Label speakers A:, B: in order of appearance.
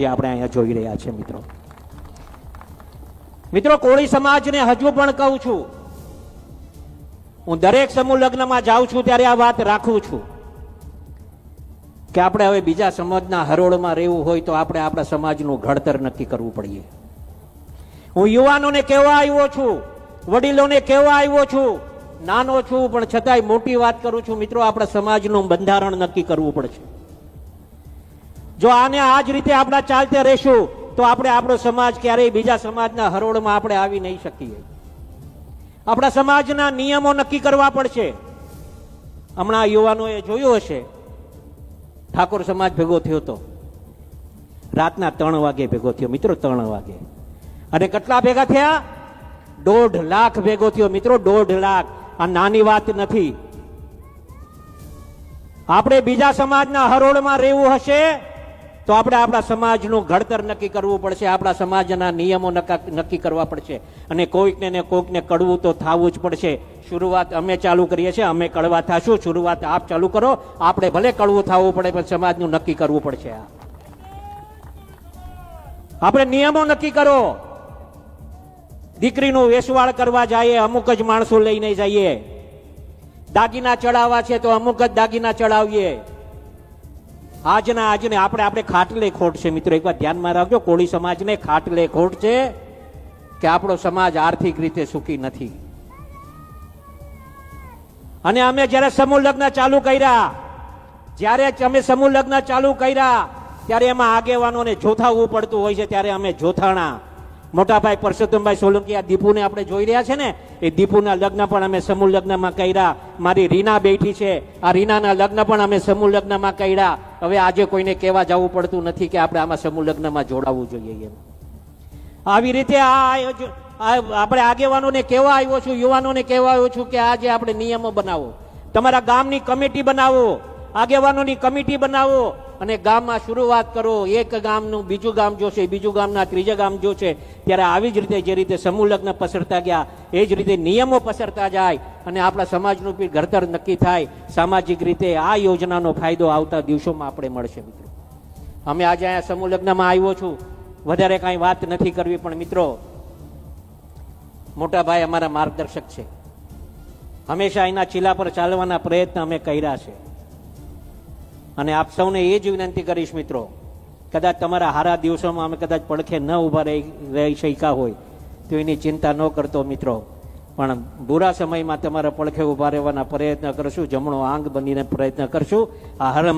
A: આપણે અહીંયા જોઈ રહ્યા છે મિત્રો. મિત્રો, કોળી સમાજને હજુ પણ કહું છું, હું દરેક સમૂહ લગ્નમાં જાઉં છું ત્યારે આ વાત રાખું છું કે આપણે હવે બીજા સમાજના હરોળમાં રહેવું હોય તો આપણે આપણા સમાજનું ઘડતર નક્કી કરવું પડે. હું યુવાનોને કહેવા આવ્યો છું, વડીલોને કહેવા આવ્યો છું, નાનો છું પણ છતાંય મોટી વાત કરું છું મિત્રો, આપણા સમાજનું બંધારણ નક્કી કરવું પડશે. જો આને આ જ રીતે આપણા ચાલતે રહેશું તો આપણે આપણો સમાજ ક્યારેય બીજા સમાજના હરોળમાં આપણે આવી નહીં શકીએ. આપણા સમાજના નિયમો નક્કી કરવા પડશે. હમણાં યુવાનોએ જોયું હશે, ઠાકોર સમાજ ભેગો થયો હતો, રાતના 3 વાગે ભેગો થયો મિત્રો, 3 વાગે. અને કેટલા ભેગા થયા? 1.5 લાખ ભેગો થયો મિત્રો, 1.5 લાખ. આ નાની વાત નથી. આપણે બીજા સમાજના હરોળમાં રહેવું હશે તો આપણે આપણા સમાજનું ઘડતર નક્કી કરવું પડશે, આપણા સમાજના નિયમો નક્કી કરવા પડશે. અને કોઈકને ને કોઈકને કડવું તો થવું જ પડશે. શરૂઆત અમે ચાલુ કરીએ છીએ, અમે કડવા થશું. શરૂઆત આપ ચાલુ કરો, આપણે ભલે કડવું થવું પડે પણ સમાજનું નક્કી કરવું પડશે. આપણે નિયમો નક્કી કરો. દીકરીનું વેસવાળ કરવા જઈએ અમુક જ માણસો લઈને જઈએ. દાગીના ચડાવવા છે તો અમુક જ દાગીના ચડાવીએ. આજને આપણે ખાટલે ખોટ છે મિત્રો, એક વાર ધ્યાનમાં રાખજો. કોળી સમાજને ખાટલે ખોટ છે કે આપણો સમાજ આર્થિક રીતે સુખી નથી. અને અમે જ્યારે સમૂહ લગ્ન ચાલુ કર્યા, ત્યારે એમાં આગેવાનોને જોથાવવું પડતું હોય છે. ત્યારે અમે જોથાણા. મોટાભાઈ પરસોત્તમભાઈ સોલંકી, આ દીપુને આપણે જોઈ રહ્યા છે ને, એ દીપુના લગ્ન પણ અમે સમૂહ લગ્નમાં કર્યા. મારી રીના બેઠી છે, આ રીનાના લગ્ન પણ અમે સમૂહ લગ્નમાં કર્યા. હવે આજે કોઈને કહેવા જવું પડતું નથી કે આપણે આમાં સમૂહ લગ્નમાં જોડાવવું જોઈએ. આવી રીતે આપણે આગેવાનોને કહેવા આવ્યો છું, યુવાનોને કહેવા આવ્યો છું કે આજે આપણે નિયમો બનાવો. તમારા ગામની કમિટી બનાવો, આગેવાનોની કમિટી બનાવો અને ગામમાં શરૂઆત કરો. એક ગામનું બીજું ગામ જોશે, બીજું ગામના ત્રીજા ગામ જોશે. ત્યારે આવી જ રીતે જે રીતે સમૂહ લગ્ન પસરતા ગયા એ જ રીતે નિયમો પસરતા જાય અને આપણા સમાજનું પણ ઘડતર નક્કી થાય. સામાજિક રીતે આ યોજનાનો ફાયદો આવતા દિવસોમાં આપણે મળશે મિત્રો. અમે આજે અહીંયા સમૂહ લગ્નમાં આવ્યો છું, વધારે કાંઈ વાત નથી કરવી, પણ મિત્રો મોટા ભાઈ અમારા માર્ગદર્શક છે. હંમેશા એના ચીલા પર ચાલવાના પ્રયત્ન અમે કર્યા છે. અને આપ સૌને એ જ વિનંતી કરીશ મિત્રો, કદાચ તમારા હારા દિવસોમાં અમે કદાચ પડખે ન ઉભા રહી શક્યા હોય તો એની ચિંતા ન કરતો મિત્રો, પણ બુરા સમયમાં તમારા પડખે ઉભા રહેવાના પ્રયત્ન કરશું, જમણો આંગ બનીને પ્રયત્ન કરશું. આ હર